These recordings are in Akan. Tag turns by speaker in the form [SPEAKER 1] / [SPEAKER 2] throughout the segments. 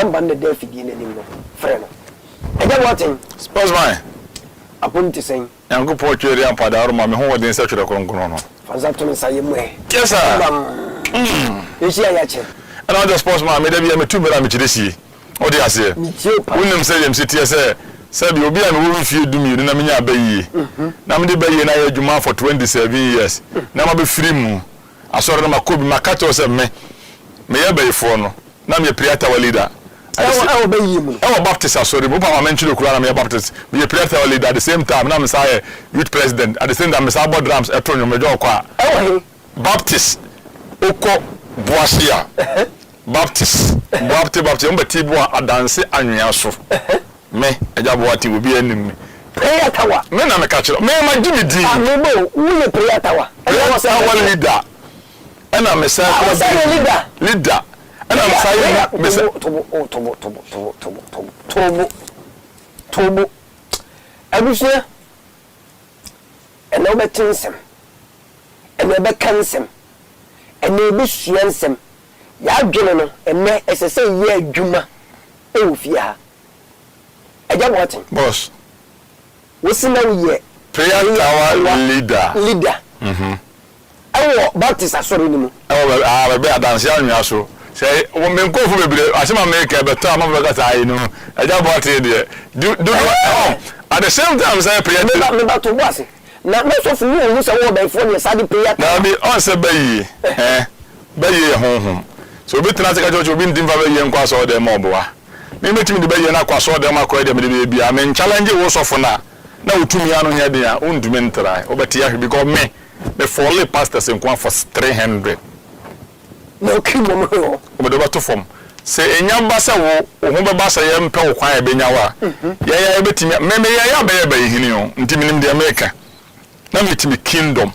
[SPEAKER 1] number the day fidi na nim no friend AGYA Boaten
[SPEAKER 2] sportsman
[SPEAKER 1] aponti sen
[SPEAKER 2] yango po twere ampada aro ma me ho wodin se twere kronkron no
[SPEAKER 1] fanza to nsaye mu
[SPEAKER 2] yes sir
[SPEAKER 1] echi ya che
[SPEAKER 2] and all the sportsman me da bia me tubera me chidesi odi ase wonim se yem sitie se bi obi a me wo fie dumi na me nya abayi na me de bayi na ya djuma for 27 years na ma be free mu asore na makobi makato se me ya bayi fo no na me priata wa leader
[SPEAKER 1] awo bayi mu
[SPEAKER 2] awo baptist asore bo pa ma menchiro kura na me baptist be priata wa leader at the same time na me say youth president at the same time me say board drums etonyo me jo kwa
[SPEAKER 1] awo
[SPEAKER 2] baptist oko boasia Baptist mbati bo adanse anwea so me AGYA Boaten obi anim me
[SPEAKER 1] prayer tower
[SPEAKER 2] me na me ka kire me ma gimi di
[SPEAKER 1] amebo wo prayer tower
[SPEAKER 2] our leader ana me say leader ana me say
[SPEAKER 1] tobo abusia eno betensem eno be kansem eno be suansem ya dwene no enne esese ye adwuma e ofia AGYA Boaten
[SPEAKER 2] boss
[SPEAKER 1] wosina ye
[SPEAKER 2] prayer tower leader
[SPEAKER 1] awo baptist asori ni mu
[SPEAKER 2] awo be adanse anwea so say wo me nkofu bebre asema me ka beto ama be kata ayi no AGYA Boaten de do at the same time say prayer
[SPEAKER 1] me ba to boase na me so fu wo se wo be fo ne sadi prayer
[SPEAKER 2] na be on se bayi bayi honhom so obi tena se ka jojo obi ndimfa bayi nkwa so de ma oboa me metimi de bayi na kwa so de ma kwa de me bia me challenge wo so fo na utumi anu nya de a undumi ntra obati ahwe because me fall pastors nkwa for 300
[SPEAKER 1] no kimo mo
[SPEAKER 2] obodo ba to form se enyamba se wo ho be ba se ye mpe wo kwan e benya wa ya betimi me ya ba ye ba hini o ntimi nim de America na metimi kingdom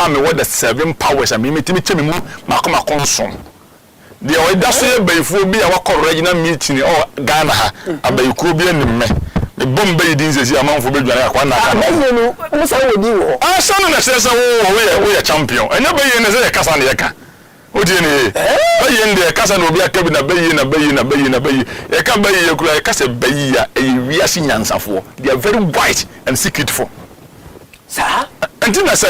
[SPEAKER 2] me what the 7 powers and me metimi chemi mu makoma konsom de o da so ye bayifu bi a wakọ regional meeting o Ghana ha abayiku bi anim me bomba yidin sesi amanfo bedwane akwa na aka
[SPEAKER 1] bayi no musa wo di wo
[SPEAKER 2] sanu na sesa wo ye champion enya bayi ne se kasa na ye ka odi ne bayi nde kasa na obi akabi na bayi ye ka bayi ye kura ye kasa bayi ya wiase nyansafo they are very white and secretful
[SPEAKER 1] sa
[SPEAKER 2] antina se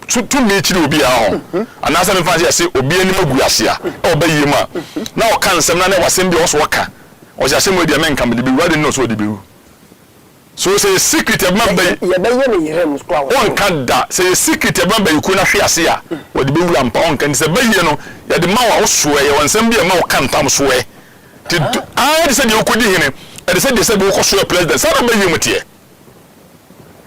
[SPEAKER 2] to me chiri obi a ho anasa me fancy say obi ani magu ase a o bayi ma na o kan sem na wasem bi o so waka o ja sem odi men kam de bi wade no so odi bi so say secret e ma bayi
[SPEAKER 1] ye bayi ne yere mu kwa
[SPEAKER 2] on kan da say secret e ma bayi ku na hwe ase a odi bi wura mpa on kan say bayi no ye de ma wa o so ye wonsem bi e ma o kan tam so ye ti de say de okodi hene e de say bi o ko so president sa na bayi mu tie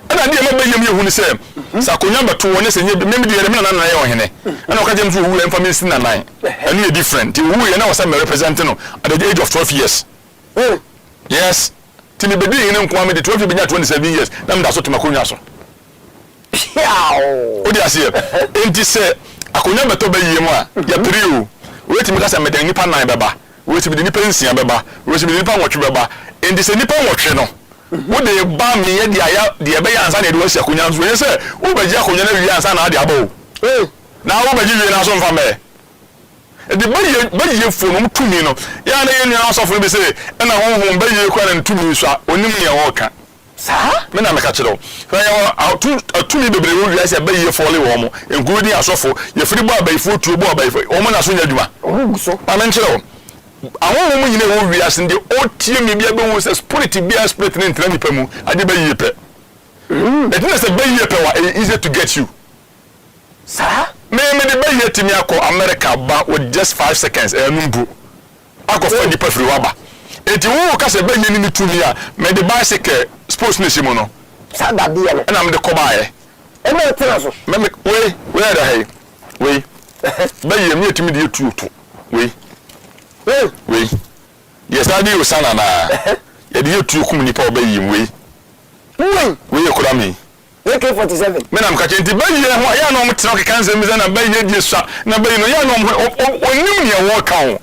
[SPEAKER 2] ana de ma bayi mu ye hu ni say sa konyamba to woni se nye memi de yere me na ye ohene ana o ka jem so wu emfa me sin na nine and you different you wu ye na was me represent no at the age of 12 years yes timi bedi hene nko me de 12 benya 27 years na me da so timakonya so odi ase enti se akonyamba to bayi mu a ya priu weti mi ka se me de nipa 9 beba weti mi de nipa 9 beba weti mi de nipa 8 beba enti se nipa 8 no wo de ba mi ye dia ya de be ya ansa na de wo sia konya nso ye se wo ba ji akonya na wi ansa na de aba o na wo ba ji wi na so mfa me de ba ye fo no tumi no ya na ye ni na so fo be se na honhom ba ye kwa na tumi so onim ne wo ka
[SPEAKER 1] sa
[SPEAKER 2] me na me ka kire o ya tumi bebre wo wi ase ba ye fo le wo mo enkudi asofo ye firi bo abaifo tuo bo abaifo o mo na so nya djuma
[SPEAKER 1] o so
[SPEAKER 2] amen kire o awon mu nyine wo wi ase de o tie me bia be wo se spirit bia spirit ne ntra nipa mu ade ba ye pe it means a bayi pe wa easy to get you
[SPEAKER 1] sa
[SPEAKER 2] me de bayi timi akọ America ba with just 5 seconds numbu akọ for the perfect waba enti wo ka se bayi ni tumi a me de bicycle sports nation mo no
[SPEAKER 1] sa da de no
[SPEAKER 2] na me de ko baaye
[SPEAKER 1] e me tena so
[SPEAKER 2] me we da hey we bayi me timi de tutu we yes I do sana na ye de tutu kum ni pa bayi we we kura me
[SPEAKER 1] AK47
[SPEAKER 2] me na mka chenti bayi ho ya no mtena ke kanze miza na bayi die swa na bayi no ya no onim ne wo ka ho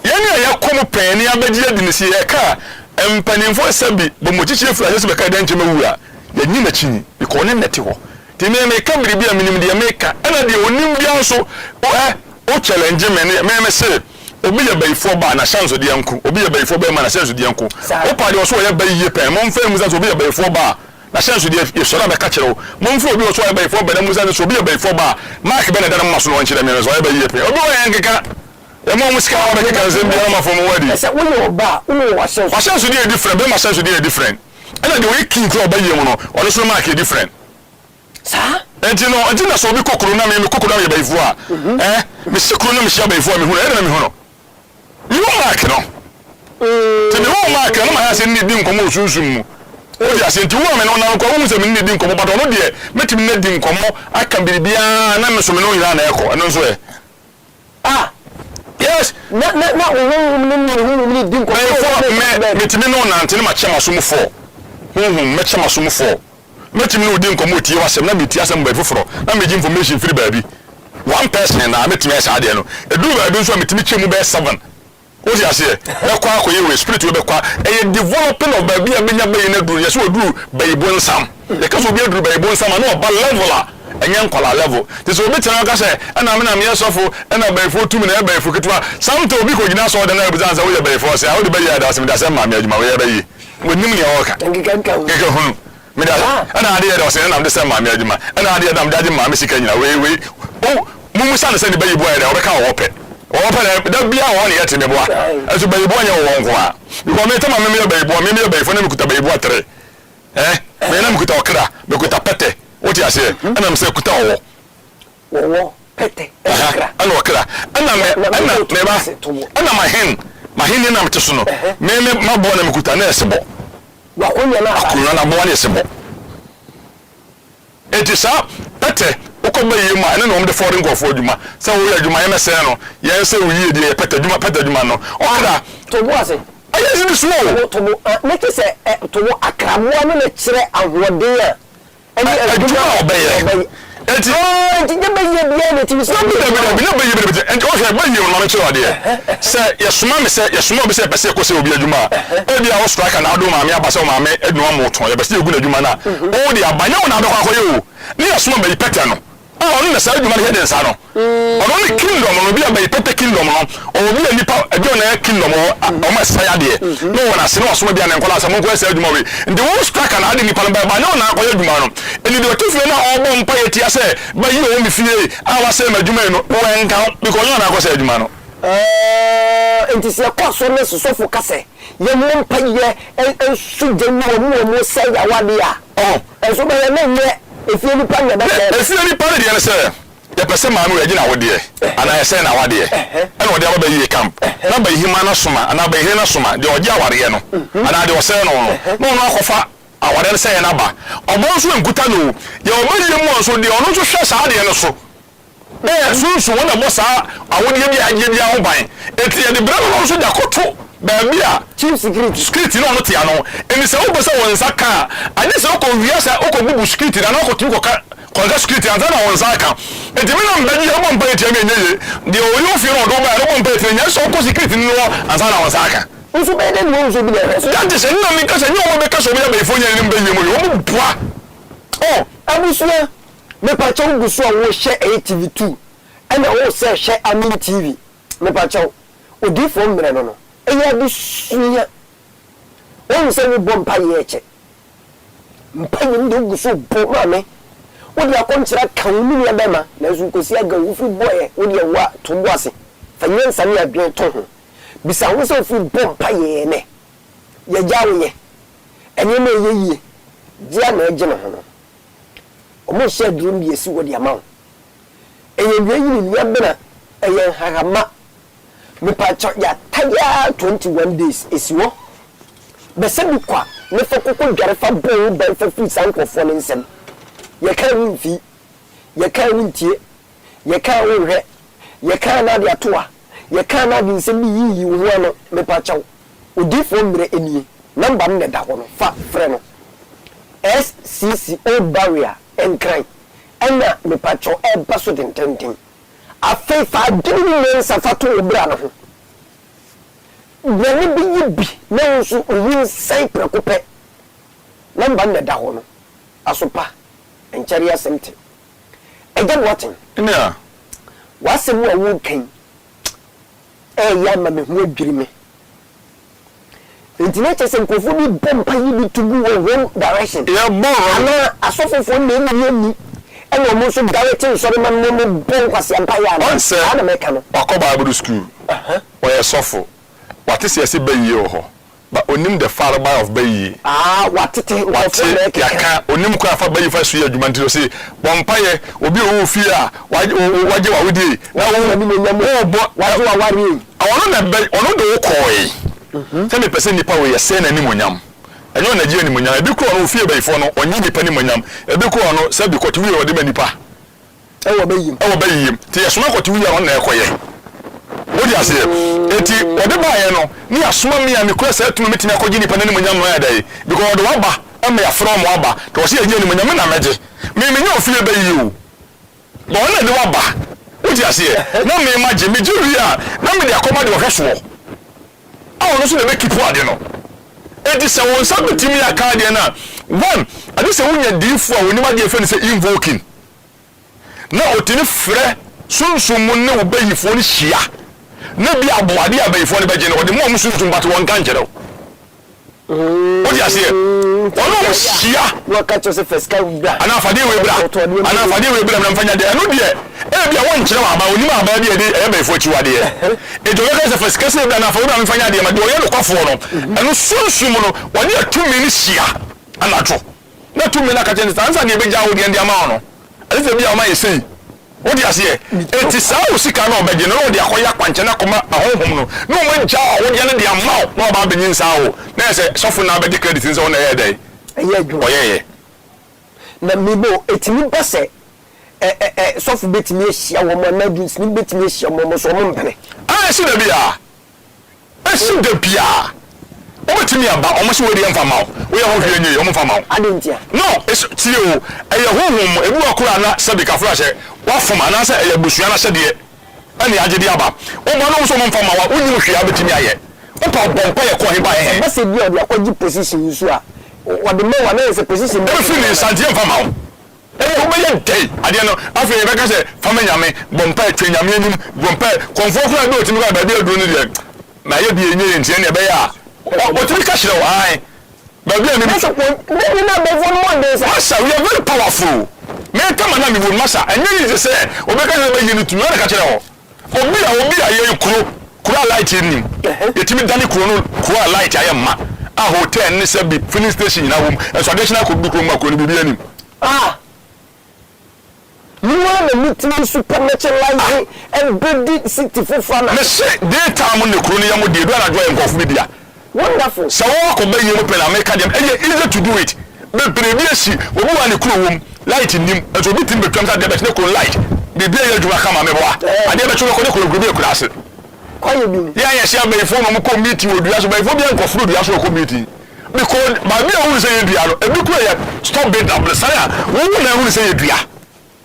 [SPEAKER 2] ya ne ya kom pen ne abaji adi ne si ya ka empanimfo sabi bo mochichi efura yesu be ka dan chema wura ya nyi na chinyi because ne nete ho ti me ka biribi a minim de me ka ana de onim bia so o challenge me se obi ya bayifo ba na chance de yanku obi ya bayifo ba ma na chance de yanku o pa de o so ya bayiye pe mo mfa mu za obi ya bayifo ba na chance de e so na be ka kire o mo mfa obi o so ya bayifo ba na mu za so obi ya bayifo ba mark be na da ma so no nchire me so ya bayiye pe obi o ya nkeka e mo musika wa be ka zem bi na ma fo mo wadi
[SPEAKER 1] ese wo yo ba wo wa
[SPEAKER 2] chance de different be ma chance de different ana de we king ko bayiye mo no o so mark different
[SPEAKER 1] sa
[SPEAKER 2] enti na so obi kokoro na me kokoro na ya bayifo a me sekuru na me sha bayifo me hu na me hu no you mark no te me wo mark no ma ya se ni di nkomo osunsun mu o dia se nti wo me no na nko wo se me ni di nkomo but no de metimi na di nkomo aka biribia na me so me no yira na eko eno so e yes
[SPEAKER 1] na wo ni di nkomo
[SPEAKER 2] me metimi no na ntene ma chema so mu fo me chema so mu fo metimi no di nkomo tie wasem na me tie asem ba foforo na me gi information free baabi one person na metimi esa ade no edu baabi so metimi chemu be 7 o di ase e kwa akoye we spirit we be kwa e developing of baabi a benya bayi na duru yeso oduru bayi bonsam e ka so bi oduru bayi bonsam na ba level a enye nkola level ti so obi tena ka se na me na me yesofo na bayi fo tumi na bayi fo ketwa samto obi ko gina so de na ebuza wo ye bayi fo se a wo de bayi ada se me da se ma me adwuma wo ye bayi wonim ne woka
[SPEAKER 1] ngeka
[SPEAKER 2] hunu me da ana ade ye da se na me de se ma me adwuma ana ade ye da me da ma me sika nyina we o mumu sa se ne bayi bo ya da wo be ka wo pe da bia won ye teme boa aso bayibo anya won ko a because me tama me bayibo me bayifo na me kuta bayibo 3 me na me kuta okra me kuta pete oti ase ana me se kuta
[SPEAKER 1] wo pete okra
[SPEAKER 2] ana okra ana me ba ana mahin na me teso no me ma bo na me kuta na esebo
[SPEAKER 1] wa konya
[SPEAKER 2] na bo na esebo etisa pete okoba yema ene no mde foreign go for adwuma se wo ya adwuma yema se no ye se wo yie de ye peta adwuma no okra
[SPEAKER 1] to bo ase
[SPEAKER 2] aye ni so
[SPEAKER 1] to bo make se to bo akramo no na kire ahoden a ene adwuma obeye enti enti je baye bia na ti so
[SPEAKER 2] bi na baye enti o hwe baye no ma kire ade se ye suma me se ye suma obi se pese ko se obi adwuma e bia wo strike na ado ma me abase o ma me edwuma mo ton ye pese egu na adwuma na o de abanya wo na ado kwa koye o ni ye suma baye peta no onu na sai dwuma he nsa no onu ni kingdom no bia bayi pete kingdom no o bia nipa ade na kingdom o ma sai ade no wona se no so bia na nkola sa mo ko sai dwuma we ndi wo strike na ade nipa no ba na ona akoye dwuma no eni de otufe na obo mpa ye tia se bayi o mi fie a wa se ma dwuma no wo enka because ona akoye sai dwuma no
[SPEAKER 1] enti se kwa so ne sofo kase ye mo mpa ye ensu je mo sai ya wade a enso ba ye na nye efie ni pa na da
[SPEAKER 2] efie ni pa de se ya pese ma no yagina wode ana ya se na wode ana wode aba bayi camp na bayi hima na soma ana bayi na soma de oje aware no ana de o se no akofa aware se na ba obon so enkuta no ya obayi mu so de ono so hwe sa de no so sunsu wona mo sa awode bia agye bia ho ban eti ya de bra no so da koto baby a
[SPEAKER 1] chief security
[SPEAKER 2] no tia no eni se obo se won saka ani se okọ wia se okọ bubu security na okọ tu ko security anza na won saka enti me na mbaji obo mpa etia me nyeye de ori ofi no do ba obo mpa etia nya so okọ security no anza na won saka
[SPEAKER 1] nso be de no nso bi de so
[SPEAKER 2] that is no me ka se nyo be ka so be be fo nya ni mba yemu yo mo bua
[SPEAKER 1] abusua me pa chaw gusu a wo hye ATV2 ana wo se hye Amin TV me pa chaw odi fo mre no eya bi suya won se ni bom pa ye eche mpa ni ndi gusu bo ma me wo dia kontra kan ni ya bema na su kosi aga wo fi boye wo dia wa to bo ase fa nyansa ni adwen to ho bisa wo se fi bom pa ye ne ye jawo ye enye me ye yie dia na eje no ho no omo she drum bi esi wo dia ma enye bi yi ni ya bena eye hahama me pa cho ya taya 21 days esiwo be se bi kwa me fa kokko dware fa bo ba fa fi sanko fo ne nsem ye ka wimfi ye ka wintie ye ka wohwe ye ka na de atoa ye ka na de nsem bi yi wo ho no me pa cho odifo mre enie number ne da ho no fa frɛ no SCCO barrier enkran ana me pa cho e ba so tenten afei fa dinu ne safato obra no ho brani bi yibi na nso oyin sai prekope number ne da ho no asopa enchari asente again what
[SPEAKER 2] yeah
[SPEAKER 1] wasem wo kan ya ma me ho adwiri me internet se nkofo bi bompa yi bi tugu wrong direction
[SPEAKER 2] ya bo
[SPEAKER 1] ana asofofo na ni ene omo so directing so man mo bon kwase ampa ya na ana me ka no
[SPEAKER 2] wakoba Bible school oye sofo watese yesi bayi ho ba onim the father of bayi
[SPEAKER 1] watete
[SPEAKER 2] yaka onim ko afa bayi fa su ya adwuma ntiro se bompa ye obi o fi a waje wa wodi na wo ni nyam bo waje wa wari awono na bayi ono do koi se me pese nipa we yese na ni monyam enyo na je ni monyam ebi ko no fi bayi fo no onyi nipa ni monyam ebi ko no se bi kwati wi o de manipa
[SPEAKER 1] ewo bayi
[SPEAKER 2] ti yesoma kwati wi a on na ekoye wodi ase enti ode baaye no ni asoma me a me kura sa tumi metimi akogi nipa na ni monyam no ya dai because ode waba am ya from waba to wo se enye ni monyam na meje me nya ofie bayi o bo na de waba wodi ase na me maje me jiri a na me de akoma de wo hweso awo no so na be keep ade no enti se won sa betimi aka de na one ade se wonya difu a woni ma de efe ni se invoking na otini frɛ sunsumun ne obayifo ni hia na bi aboade abayifo ni beje ne ode mo sunsun bat won kan kyerɛ o di ase ono hia
[SPEAKER 1] waka to se feska bra
[SPEAKER 2] ana afade we bra na mfanya de eno de e bia won kyerɛ aba oni ma aba de e abayifo chiwade e do waka se feska se bra na afade bra mfanya de ma de oyɛ no kwafo no eno sunsun no woni atumi ni hia ana to na tumi na ka kyerɛ sansa de beja wo de ndi ama ono ase bia o ma yesei wodi ase enti saa osika na obeje no wodi akoya kwanche na koma ahonhom no na o manja wodi ne de amaw na oba benyin saa wo na ese sofo na be credit nse wona ye dai
[SPEAKER 1] eye adwo
[SPEAKER 2] oyeye
[SPEAKER 1] na mibo etimi bose sofo betimi ehia wo mo na dun sini betimi ehia mo so mo mpene
[SPEAKER 2] esi da bia o betimi aba o mo se wodi emfa maw wo ye ho hwe enye o mo fa maw
[SPEAKER 1] adentia
[SPEAKER 2] no es tie o eye honhom ebu akura na sabika fura hye wafoma na se eye busua na hye de ani agede aba o mo no so mo mfa maw wo nyi hwe abetimi aye o pa bompa ye ko he ba he
[SPEAKER 1] ba se bi o de akogi position nso a wo de me wa na se position
[SPEAKER 2] e fi ni santie mfa maw e ho be ye dei ade no afi e be ka se fama nyame bompa etwe nyame anim bompa konfo kura be otimi ka ba bi aduro ni de na ye bi enye ntie ne be ya o tiri ka shire wa ai ba bi ani
[SPEAKER 1] so ko ni na be fon mo de sa
[SPEAKER 2] masa we are very powerful me kama na mi won masa enye ni se o be ka se be yini tumi na ka shire ho obi a ye kuro light ni yetimi dani kuro no kuro light aye ma a hotel ni se bi filling station na wom so additional ko bi kuro ma ko ni bi ani
[SPEAKER 1] you want to meet me supernatural life and build city for fun
[SPEAKER 2] me say daytime ni kuro ni yamo de do na jo en kofu bi dia
[SPEAKER 1] wonderful
[SPEAKER 2] so wo ko be ye mo pela make dem easy to do it be previous obi wa ni kuro wom light nim so bi tim be twam sa de be kuro light de bi ye djuma kama me boa ade be chulo ko ne kuro bi class
[SPEAKER 1] kwaye bi
[SPEAKER 2] ya ya sia be fo no mo ko meeting odua so be fo bi en ko furu odua so ko meeting because ba bi a hu se ye dua no ebi kuro ye stop being double say wo na hu se ye dua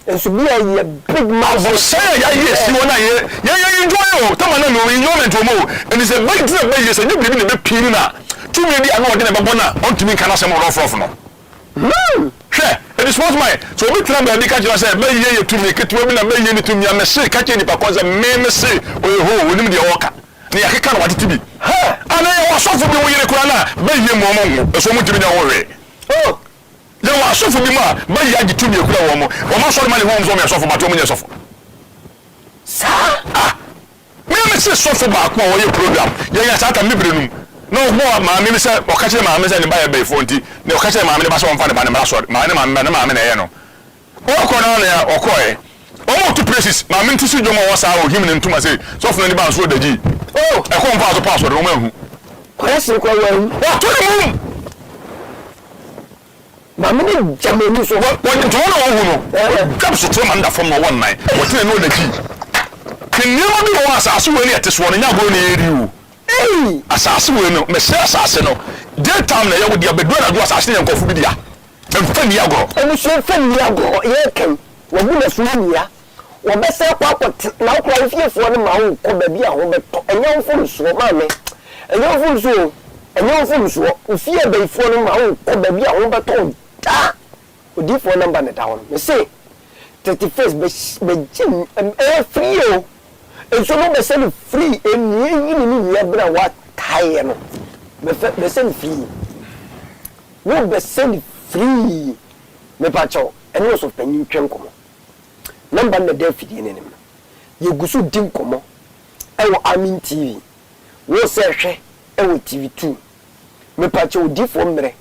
[SPEAKER 1] enso bi a big mouth
[SPEAKER 2] say ya yes you na ye enjoy o tama na no enjoyment o mo and is a big thing be yes you bi ne be pin na tu me bi ana o de ne be bona on timi kana se mo rof no it is what my so we try be ka jira say be ye tu me ketu bi na be ye ni tu me na se ka che ni pa konza me se o ho wonim de woka ne ya keka na watiti bi ana ye wasofo bi wo yire kura na be ye mo mo so mo timi na wo we le wa asofo bi ma ba ya gi tumi ekura wo mo ma so ma le ho mo so me asofo ba to mo nye asofo
[SPEAKER 1] sa
[SPEAKER 2] me se sofo ba ko wo ye program ye ya sa ta me bre num no mo ma me se o ka che ma me se ne ba ye be fo nti ne o ka che ma me ba so mfa ne ba ne ma so ma ne ma me ne ye no o ko na ne o ko e o mo to places ma me ntisi dwo mo wo sa o him ne ntuma se sofo ne ba so da ji e ko mfa so password no ma hu
[SPEAKER 1] ko yesi ko wa
[SPEAKER 2] to ne mu
[SPEAKER 1] mama ni jamani so
[SPEAKER 2] won to no hu no kam so to man da fam no won nine what ne no da ji kinyo bi wo asase we ne ete so no nya go ne eri o asase we no me se asase no daytime na ye wo dia bedo na do asase ne nkofu bi dia emfa ni agoro
[SPEAKER 1] enu so emfa ni agoro ye kan wo bu na so ni ya wo be se kwa na kwa fiefo no ma wo ko ba bi a wo be to enye wo fo so ma me enye wo fo so enye wo fo so ofie ba ifo no ma wo ko ba bi a wo be to odi phone number na down me say 31st be jim free o And so no be send free and you bra what tie no. Be send free. No be send free. Me pacho and no so penyin twen komo. Number na dey fidie nenim. Ye gusu dim komo. E wo Amin TV. Wo se hwe e wo TV2. Me pacho di fo mre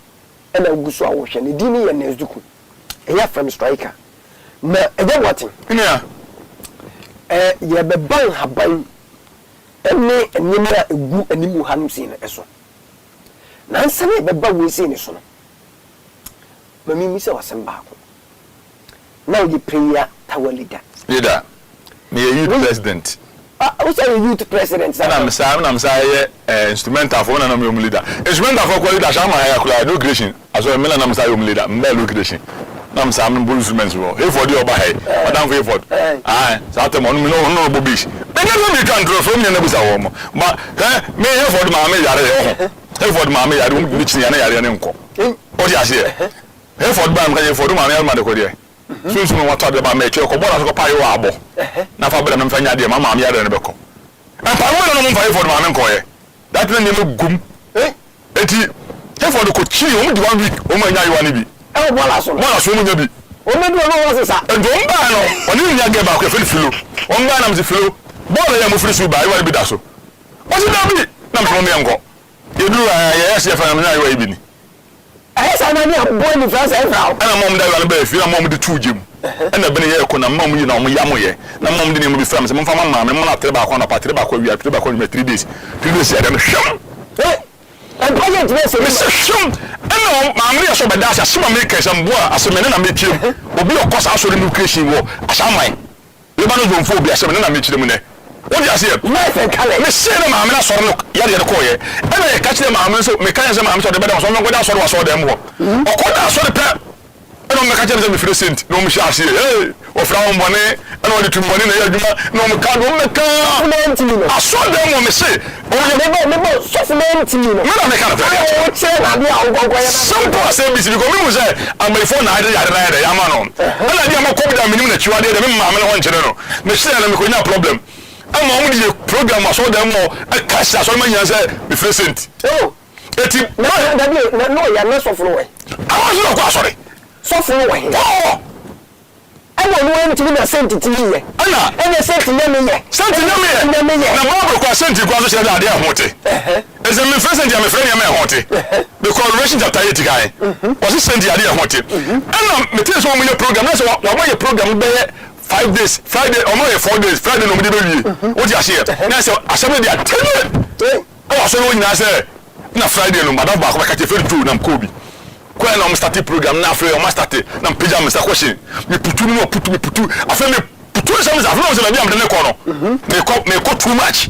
[SPEAKER 1] e na gusu a wo hwe ne di ni ye Nesduku. E ya from striker. Na e dey what?
[SPEAKER 2] Yeah.
[SPEAKER 1] Ye be ban haban ene enimra egu animu hanum sin eso na nsane be ba we sin so no mami mi se wasem ba ko na o di prayer tower leader
[SPEAKER 2] me youth president
[SPEAKER 1] o say youth president
[SPEAKER 2] na me say instrumental for na me leader instrumental for ko leader shama ya kula no creation aso me na me say leader me no creation nam sam no instruments wo e for the oba he madam for effort sa te mo no bobish me never me can draw from me na bisa wo mo ma me e for the ma me yare e for the ma me yare wo bi chi na yare ne nko o di ase e for the ba me kan e for the ma me yare ma de ko de so mo wato de ba me che ko bora so ko pa yo abo na fa bele me fa nya de ma me yare ne be ko pa mo no mo fa e for the ma me nko ye that na me gum eti e for the ko chi o mo di 1 week o ma nya yo ani bi
[SPEAKER 1] e bola so
[SPEAKER 2] mo nya bi
[SPEAKER 1] o me do no wo sa
[SPEAKER 2] ndo mba no oni nya ge ba ko fe filo o mba na mzi filo bola ya mo firi su ba iwa bi da so o si da bi na mo me enko ye du ya se fa na nya iwa ibi ni
[SPEAKER 1] sa na ni boy ni fa sa fa
[SPEAKER 2] ana mom da iwa na ba fi na mom de tu gem ana bene ye ko na mom yi na mo ya mo ye na mom de ni mo bi fra me se mo fa ma me mo na tere ba ko na pa tere ba ko wi tere ba ko 3 days ya dem sham
[SPEAKER 1] and project we say
[SPEAKER 2] Mr. Shum eno maamri aso bedasa sima me kesa mboa asomene na mechire obi okosa aso re creation wo asaman lebano zonfo obi asomene na mechire mu ne wodi ase
[SPEAKER 1] life and color
[SPEAKER 2] me say na maamri aso no yare yare ko ye ena ye ka kire maamri so me kan se maamri so de bedam so me ngoda aso so dem wo okoda aso de pe eno me ka kire se me fire sent no me sha ase o fra won bone eno de tumbone na ye adwuma no me ka do me ka aso dem wo me say
[SPEAKER 1] me bo so fluent me no
[SPEAKER 2] me na me ka
[SPEAKER 1] o che na bia o gogo ya
[SPEAKER 2] simple as ABC because me say am before na ade yare ya ma no na dia ma ko da minim na chiwa de me ma me no nkyere no me say na me ko nya problem ama o di program aso da mo cash aso ma nya say be present eti
[SPEAKER 1] no ya na so flo we
[SPEAKER 2] awa so ko asore
[SPEAKER 1] so flo we ana no en timi na senti timi ye
[SPEAKER 2] ana
[SPEAKER 1] ene senti na me ye
[SPEAKER 2] na mo ko senti ko aso sheda ade ahote ese me present ya me friend ya me ahote because Revelation chapter 8 guy was senti ade ahote ana me tin so mo ye program na so wa mo ye program be 5 days Friday or more 4 days Friday no mo de be wie o di ase na se asem de atene o aso no nyina se na Friday no madam ba ko ka te fe do na ko bi kwa na start program na afre o ma start na page am sa question me putu no putu me putu afre me putu so me afre no so na bi am de ne ko no me ko too much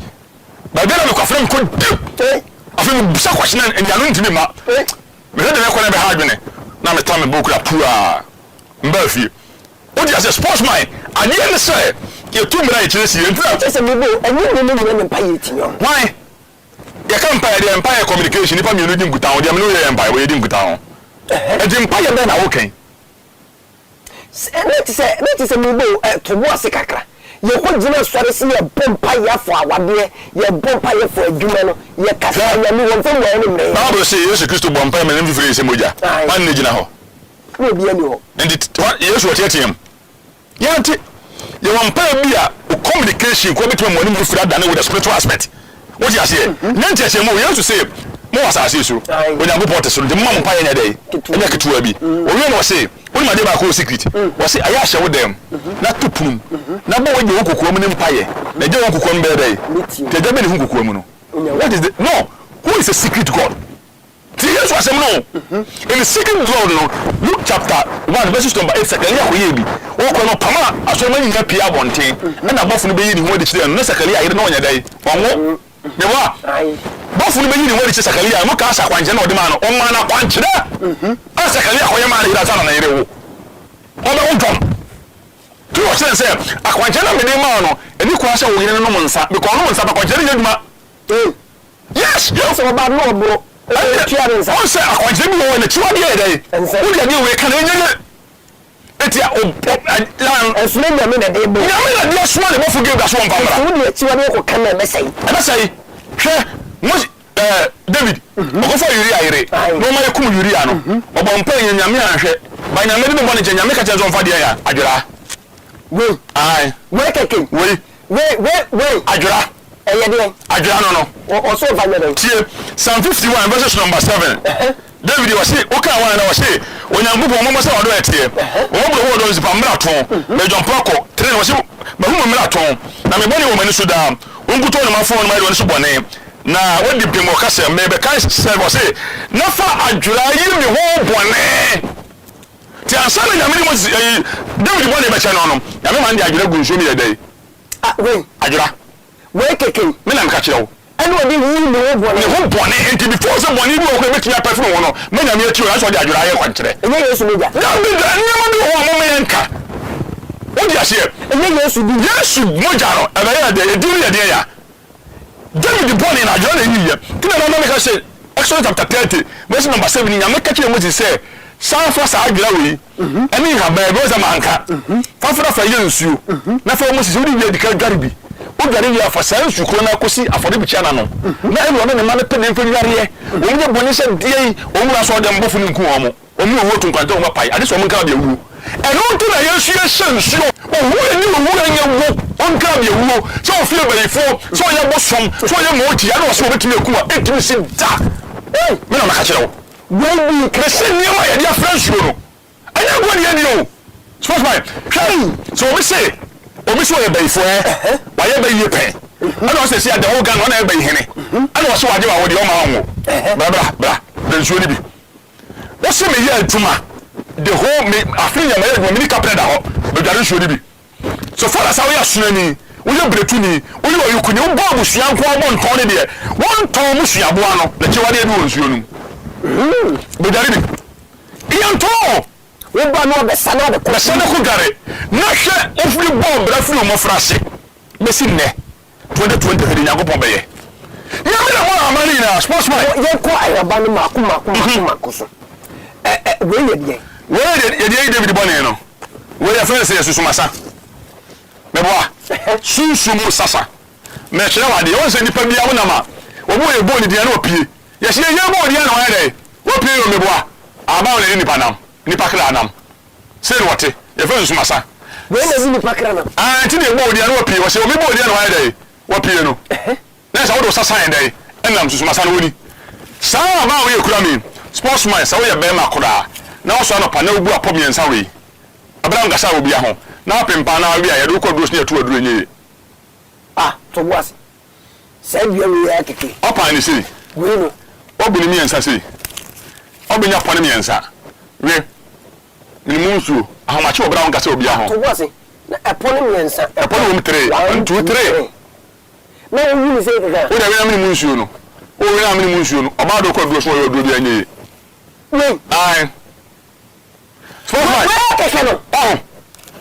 [SPEAKER 2] ba be na me ko afre me ko deep afre me bisa question and ya no ntimi ma me de ne ko na be ha adwene na me ta me boku la pua mba fie o di as a sportsman ade ne say ye tu mira ye chesi ye ntra
[SPEAKER 1] se me bo enyi no me pa ye tinyo
[SPEAKER 2] why ye kan pa ye empire communication ni pa me no di ngutan o di am no ye empire we di ngutan edi mpaye be na woken
[SPEAKER 1] let say me bo to bo ase kakra ye ko gina sori se ye bompa ye fo awade ye bompa ye fo adwuma no ye kasa ye mi won fam ye no mre
[SPEAKER 2] Bible say Yesu Kristo bompa me nem firi se moja man ne gina ho
[SPEAKER 1] no bi ani ho
[SPEAKER 2] and Yesu otietem yanti ye wampa bi a communication ko betwe mo nem firi adane with the spiritual aspect what you say nanti ase mo Yesu say mo wasase so onyango porte so de mo mpa ye nya dai enya ketua bi owie no say oni ma de ba ko secret wo say aya hye wo dem na tupum na bo wo kokoa mu ne mpa ye na je wo kokoa mu be dai te je be ne kokoa mu no what is the no who is a secret god ti Yesu asem no in the secret god no Luke chapter 1 verse number 8 Sakaria ko ye bi wo ko no pama aso ma nyina pia bonten na bofo no be yi ni ho de kire no na Sakaria yire no onya dai wonwo ne wa bofo no be yi ni ho de Sakaria mo ka asa kwanje na odima no o ma na kwanchire a Sakaria ko ye ma na yira sana na yire wo o be wodom tu o sense akwanje na me de ma no eni ko asa wo yire no mo nsa because no mo nsa ba kwanje ne dwuma yes
[SPEAKER 1] so ba no bro
[SPEAKER 2] on say akwanje bi wo na chiwa de dai wo de we kan enye etia o
[SPEAKER 1] esule nyame na de bo
[SPEAKER 2] nyame na de so na bofu gebe so mfamra
[SPEAKER 1] so de eti wa ko kan na mesai
[SPEAKER 2] hwe mo David okofa yuri ayire no ma yekum yuri ano obompa nyame anhwe ba nyame de bo ne nyame ka che zo mfa de ya adwira
[SPEAKER 1] we
[SPEAKER 2] ai
[SPEAKER 1] we keke we
[SPEAKER 2] adwira
[SPEAKER 1] de
[SPEAKER 2] adwira no
[SPEAKER 1] o so fa me
[SPEAKER 2] tie Psalm 51 verse number 7 David was say oka wan na was say onyambubo mo se odo etie wo bro wo do zipa mraton me jompako tre na was ba hu mraton na me boni wo mani so da onkuto no mafo no mai do so bone na wodi bimo kase me be kai se was say na fa adwura yi me ho bone ti ansana nyame mo David boni be che no no nyame man di adwura gu nso mi ye dai
[SPEAKER 1] we
[SPEAKER 2] adwura
[SPEAKER 1] we keke
[SPEAKER 2] me na me ka kire wo
[SPEAKER 1] ene odi hu ni wo bone
[SPEAKER 2] ne ho bone enti before so bone bi o ko betimi apefo wo no me nyame ati o aso de adwura ye kwankyere
[SPEAKER 1] ene Yesu meja
[SPEAKER 2] na me da ni mo do ho mo me nka odi ase
[SPEAKER 1] ene Yesu bi
[SPEAKER 2] Yesu moja no ebe ya de eduru ya de ya David bone na adwura na yiye kina na me ka say Exodus chapter 30 verse number 7 nyame ka kire Moses say sanfa sa adwura we ene ha ba ebe o za manka fafura fa ye nsuo na fa Moses odi ye dika garibi ogari ya fa san sukro na kosi afode bicha na no na eno ne ma ne pene mfa yare wo nye boni se die o mu aso de mbofu nku o mu o mu wo tun kwanta o ma pai ade so mun ka be wu eno ntu na yesu ye shansuo o wu ni o wu anya wo on ka be wu so o fie bayifo so o ye bosom so o ye mo ti ya na o so betimi eku a etimi se da me na maka kire wo
[SPEAKER 1] we
[SPEAKER 2] krese ni ma ye dia fransuo no anya go ni ye ni o so so we say obi so ye bayifo wa ye bayi pe ana o se si ade o gan na ye bayi hene ana o so waje wa wo de o ma wo bra nsuo ni bi o se me ye aduma the whole me afrinya me ye me ni kapre da ho be dare nsuo ni bi so for as we asunani wo ye bretuni wo ye oyukuni wo bo busua nko bo nton ne de won ton mu suaboa no na che wade bi wo nsuo nu be dare bi iyan to
[SPEAKER 1] wo ba no be sana de
[SPEAKER 2] ko gare na hwe ofuri bomb bra furi mo frase besi ne 2020 de nyakopon beye ya me na mo amani na sportsman
[SPEAKER 1] ye ko ayaba no mako so we ye die
[SPEAKER 2] David bone no we ya fere se susu masa me boa susu mu sasa me chere wade won se nipa bia wona ma wo bo ye bo ni dia na opie ye se ye bo dia na wa dai wo pie yo me boa aba wona nipa nam nipa kra nam se wote ye fere susu masa
[SPEAKER 1] we na zini pakra na
[SPEAKER 2] ti de bo dia na opie wo se o me bo dia na wa dai wo pie no na sa wo do sasa en dai enam susu masa no woni sa ma wo ye kura mi sportsman sa wo ye be ma kura na wo so no pa na obu apomyensa we abram gasa obi a ho na pempa na wi a ye do ko dros ne atu aduro nye
[SPEAKER 1] to was say bia we ya keke
[SPEAKER 2] opa ni sei
[SPEAKER 1] we no
[SPEAKER 2] obu ni miensa sei obu nya pone miensa we ni munsu ahamachi obram gasa obi a ho
[SPEAKER 1] to was na epone miensa
[SPEAKER 2] epone wo mtre 1 2 3
[SPEAKER 1] na wo ni sei keke
[SPEAKER 2] wo da we na mini munsu no o we na mini munsu no oba do ko dros wo yo do bia nye
[SPEAKER 1] we
[SPEAKER 2] ai so fine
[SPEAKER 1] keke no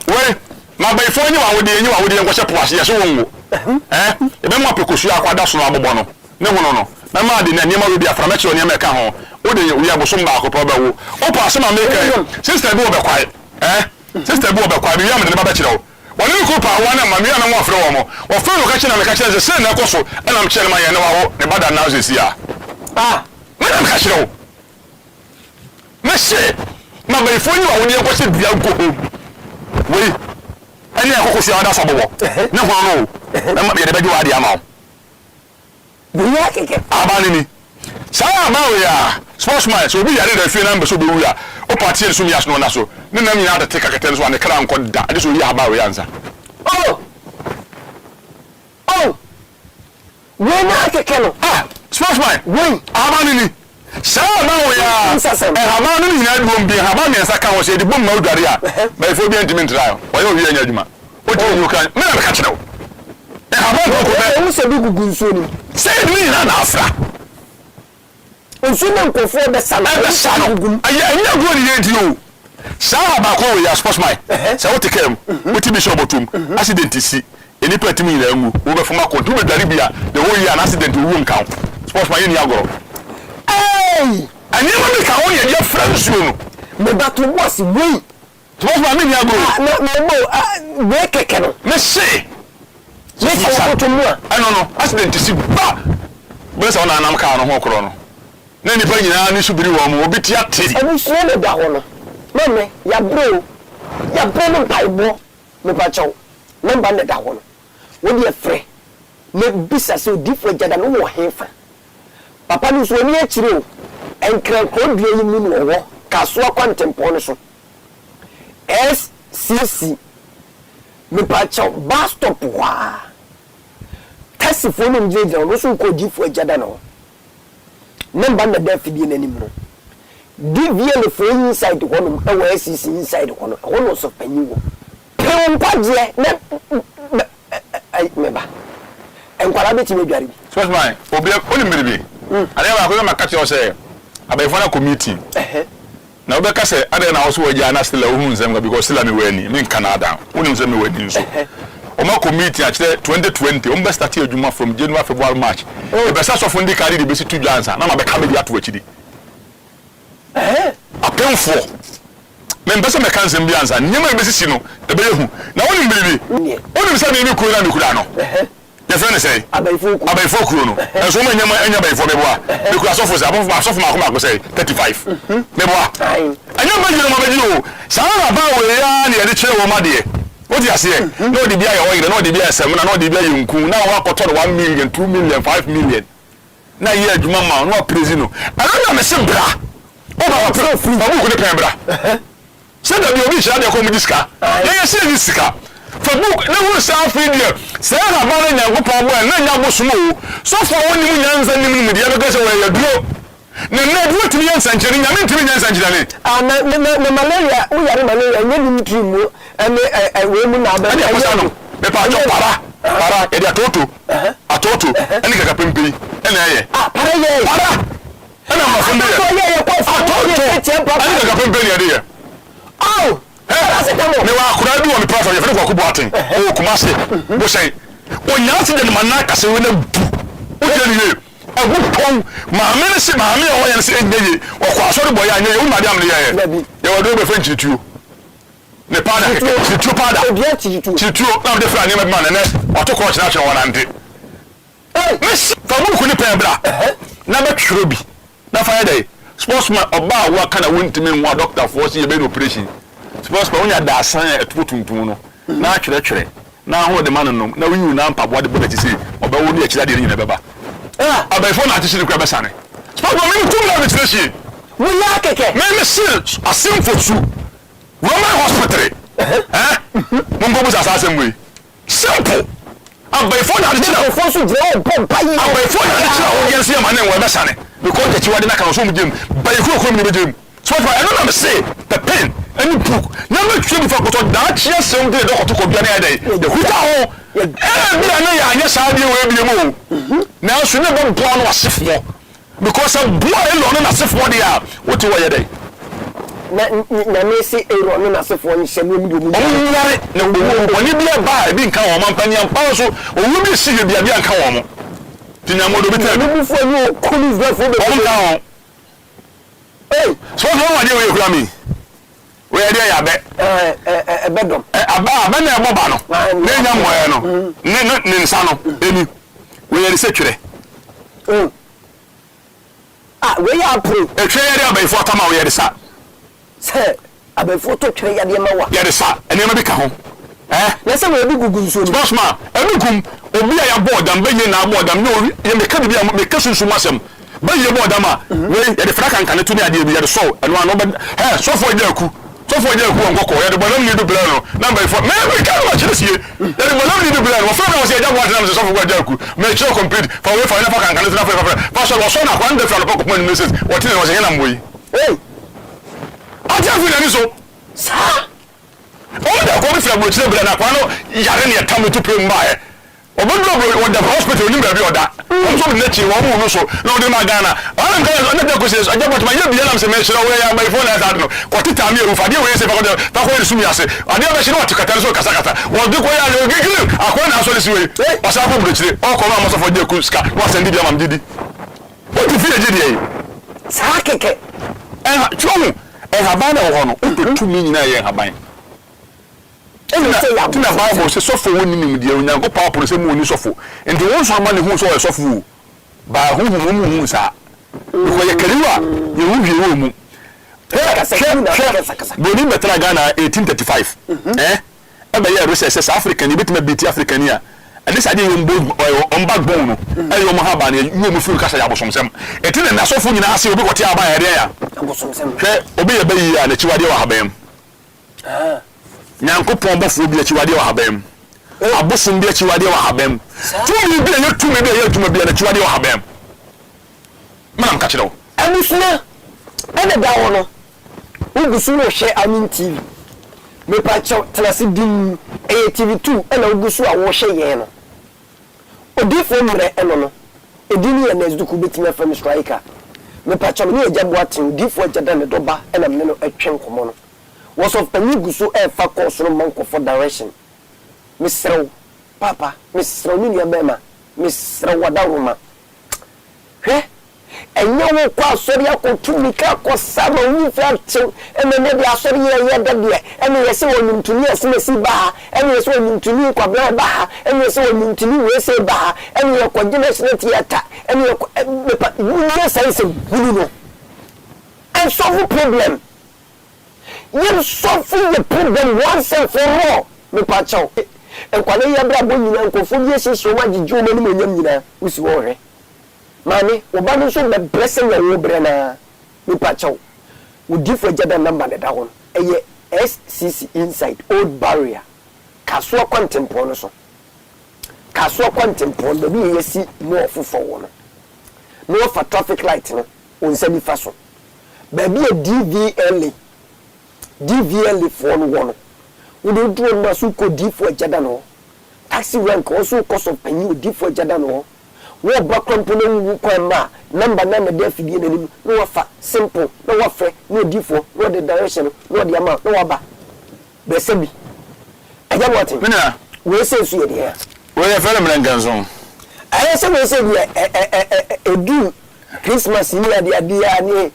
[SPEAKER 2] we ma bai fo nyi wa wodi enko se poase ye so wonwo e be mo apekosu akwada so no abobo no ne wono no na ma de na niam we bi afra meche oni emeka ho o de we aboso mba akopọ ba wo o pa se ma meka sister bi wo be kwai sister bi wo be kwai bi ya me ne ba ba kire wo woni ko pa wa na ma mi na mo afra wo mo wo fa no ka kire na me ka kire se na koso e na me kire ma ye ne wa wo ne bada na so si a me na me ka kire wo me se ma bai fo nyi wa wodi enko se bia go we ani akoko so ada sabowo ne ho no na ma be de bedu ade ama
[SPEAKER 1] we ya keke
[SPEAKER 2] abani ni sa ma we ya sportsman so bi yare da fie na mbe so be wu ya o party so mi asno na so ne na mi na da take kakete so ane kra nko da ade so yi aba we ansa
[SPEAKER 1] we na keke no
[SPEAKER 2] sportsman
[SPEAKER 1] we
[SPEAKER 2] abani ni sa ma we ya abani ni na duom bi abani ensa kan wo se de bom ma udare a ba ifo bi entiment trial wo yo wi anya adwuma o ti you kan me na ka kire wo abani ko be
[SPEAKER 1] wo se bi gugu nsuo ni
[SPEAKER 2] se ni na afra
[SPEAKER 1] nsuo na nkofo be sana
[SPEAKER 2] gugu aye anya go ni yedi o sa ba ko we ya sportsman se wo take am wo ti bi show botum accident si eni platimi ila ngu wo be fuma ko tu be dari bia de wo yi an accident wo nkan sportsman ye ni agoro
[SPEAKER 1] hey
[SPEAKER 2] ani ma me ka wo ye dia fransuo no
[SPEAKER 1] me ba to was we
[SPEAKER 2] Suppose my mean
[SPEAKER 1] no we keke no
[SPEAKER 2] me say
[SPEAKER 1] me say to mu
[SPEAKER 2] I don't know accident to see ba but say ona anam ka no ho kro no na ni pa nyina ni subiri wo mo obi ti ate
[SPEAKER 1] abu so le da ho no meme ya bro no paibo me pa chaw number le da ho no wo de frɛ me bisa so different jada no wo hefa papa ni so ni akire o enkra ko dua yi mu no wo kaso akwantempo no so SCC me pa chaw bus stop wa taxi phone no je no so ko different jada no number na da fidie nanim no DVL for inside the one SCC inside the one so panyi wo pon kwaje na meba enkwara beti me dware bi
[SPEAKER 2] so my obi oni miribi ade ba ko ma ka ti o say abayfo na committee na obi ka say ade na so waji ana still hu nsem ga because still me wani me Canada woni nsem me wani nso o ma committee a kire 2020 o mbe start adwuma from January February March e be sa so fundi carry the besi tu dwansa na ma be ka be di ato akidi apemfo membese me kan sembi ansa nyema be sisi no e be yehu na woni mbiribi woni se me kuro na me kura no ye friend say abayfo kuro no e so ma nyema anya abayfo be boa me kura sofo say sofo ma ko say 35 me boa anya ma jiro ma be jiro sa na ba we ya na ye de kire wo ma de what you say no de bia ye wo no de bia sem na no de bia yunku na wa koto 1 million 2 million 5 million na ye adwuma ma no president no ana na me se bra o ba pro free ba ko de pembra se da bi obi sha de ko mu diska ye se diska for book na wo sa free there se na ba na nyango pa bo na nya bo sumo so for woni mu nyanza ni mu de ya be se we ya duro na duro timi nyanza ncheri nya me timi nyanza ncheri
[SPEAKER 1] na malaria u yare malaria nye ni mtrimu we mu na ba
[SPEAKER 2] ya ko no be pa jo para e dia atoto eni kaka pempeli ena ye
[SPEAKER 1] para ye
[SPEAKER 2] ana ma funde ye atoto eni kaka pempeli ya de
[SPEAKER 1] oh
[SPEAKER 2] me wa akura bi wo me pastor ye fe ko boaten o kumase bo sei o nyanse de manna kase we na bu o je ni agu pon ma me ne se ma me o ye se enye o kwa so de boy anya ye o ma de am ne ye wo do be fe nchituo ne pada chituo pada chituo na de fra ne ma na ne o to ko china chwa nante miss fa mu ko ni pembra na ba twiro bi na fa dey sportsman oba wa kana wontimi nwa doctor for se ye be no operation sportsman onya da asan etutuntum no na twere na ho de man no na wiyu na mpabo de body say oba wo ni akira de ni na beba abayfo na atisi kwa besane sportsman mi tum na betire shi
[SPEAKER 1] wo ya keke
[SPEAKER 2] me sil asim fotu Roman hospital mun go busa asem we simple abayfo na de na
[SPEAKER 1] fo so je pom pai
[SPEAKER 2] abayfo na de chira wo yense ma na we besane because the chiwade na kan so mu jem bayfo ko mi be jem so I don't know say the pen any book na me twe bi fa ko to da chia sem de ko to ko bia na ya dey the huta ho bi na ya anya sa de we bi mu na so ne bo bo no asefo because a boy lo no na asefo de a what you ya dey
[SPEAKER 1] na me si ero no na asefo ni hyem mu de mu
[SPEAKER 2] nyare na woni bia ba bi nka wo man pani ampa so owu bi si bia bia nka wo mo tinyamo do bi ta
[SPEAKER 1] mu fo ni kunu vefo be
[SPEAKER 2] ko so no one we kura mi we dey ya be
[SPEAKER 1] bedom
[SPEAKER 2] aba na ebo ba no na nya moye no ne nsa no eni we yeri se twere
[SPEAKER 1] we ya pro
[SPEAKER 2] e twere yeri abayfo atama we yeri sa
[SPEAKER 1] se abayfo to twere ya de ma wa
[SPEAKER 2] yeri sa ene ma bi ka ho
[SPEAKER 1] na se we bi gugu nso ni
[SPEAKER 2] boss man ebikum obi ya board am benye na board am no ye me ka bia me ka sunsu masem baye board am we ye de fraka kan to ni ade bi ye de so eno ano so for jaku onko ye de bonam ni do bla no number 4 me ka ma chire sie ye de bonam ni do bla no for na se jaku na so for jaku me chire complete for we for na for kan to na for so wo so na kwa nde fra no poko mo message what na wo se na moyi aja fi na ni so
[SPEAKER 1] sa
[SPEAKER 2] o da ko bi fra bo chire bla na kwa no yare ne tam to pre mbae obodo wo da hospital ni bia oda o so na chi wo mu so na o de ma Ghana ana nka na da ko se aja bot ma ye bia na se me chira we ya my phone na no ko tita mi rufa de we se fa ko su mi ase ade ba chira o tikata so kasa wo de ko ya le gigile akwa na so le si we o sa ko bro chire o ko ma so fo de ku ska wa se ndi bia mam didi o ti fi de di
[SPEAKER 1] sa keke
[SPEAKER 2] chuo ha ba na wo no o to mi nyina ye ha ban tina Bible say sofo woni nim de onyanko pa oporo se mu oni sofo enti won so ama ne hu so e sofo ba hu sa ko ye kariwa ye hu wie wo mu boni metra Ghana 1835 ebe ye resources African bit biti African ya and this idea on backbone no e yo mo haba ne yo mo furu kasa ya bosomsem enti na sofo nyina ase obi kote aba ya ya
[SPEAKER 1] bosomsem
[SPEAKER 2] hwe obi ye bayi ya na chiwade wa habam nyankopon bofo bi achiwade wa habam abofum bi achiwade wa habam tumi bi ye tumi bi ye tumi bi na achiwade wa habam manam ka kire wo
[SPEAKER 1] abusuna ene da wo no ugusu no hwe amin TV me pa chaw tlasi din TV2 ena ugusu a wo hwe ye no odifo mre eno no edini ya nezduku betima fam striker me pa chaw ni eja boaten odifo eja da ne doba ena me no atwen komo no was of penigusu e fa course no manko for direction misrew papa misrew ni bema misrew wadaruma enyo wo kwa asori akontumi ka kosama wi fraction enene bi asori ye dade ene yese wonintuni esemesi ba ene yese wonintuni kwa bla ba ene yese wonintuni wese ba ene ye kwagina theater ene ye wo sense bulu no and solve problem you solve the problem once and for all me pa chaw enkwale ye bra bo nyina nkofo ye hyehyɛ ma gigjo ma ni manyam nyina usi wo hwe mani obanu so be blessing ya wo bre na mi pa chaw wo different jada number le da won eye SCC inside old barrier kaso contempo no so kaso contempo no bi yesi no ofofo wo no for traffic light no on sabi faso ba bi DVL for one we do do na so ko D4 jada no taxi rank also cost of penny D4 jada no wo ba company wu kwama number na me dey fidie na nim no wafa simple no wafa no D4 no the direction no the amount no waba be sebi aja what
[SPEAKER 2] mina
[SPEAKER 1] we say so ye dia
[SPEAKER 2] we ye fere mrenganzo
[SPEAKER 1] aye say we say dia edu Christmas ni adia ni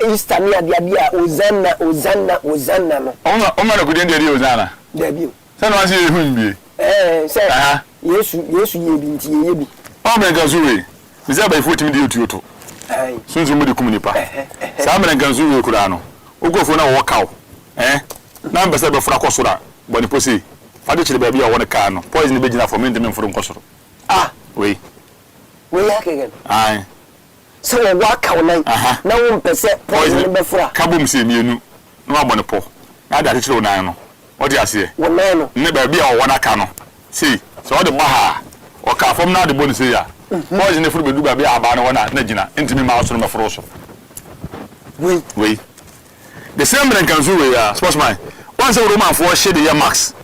[SPEAKER 1] Easter ni adia Ozanna no
[SPEAKER 2] ona na kudin dia Ozanna
[SPEAKER 1] da bi
[SPEAKER 2] se no ase ehun bi
[SPEAKER 1] say Yesu ye bi nti ye bi
[SPEAKER 2] o mrenganzo we biza ba ifo timi di otuoto sunzu mu di komunipa sa mrenganzo we kura no ogofo na wo kaw na mbese be fura kosora boni posi fade chire ba bia wona ka no poison be gina for me ndem furu nkosoro we
[SPEAKER 1] ya kegen so we waka wonan na wo mpese poison be fura
[SPEAKER 2] kabum se mienu no abone po na da chire wonan no odi ase
[SPEAKER 1] wonan no
[SPEAKER 2] ne ba bia wona ka no see so odi baha o ka fom na de boni se ya poison ne furu be du ba bia aba no wona na gina ntimi ma so no me furu so we the same man can do ya sportsman once a roman for shade ya max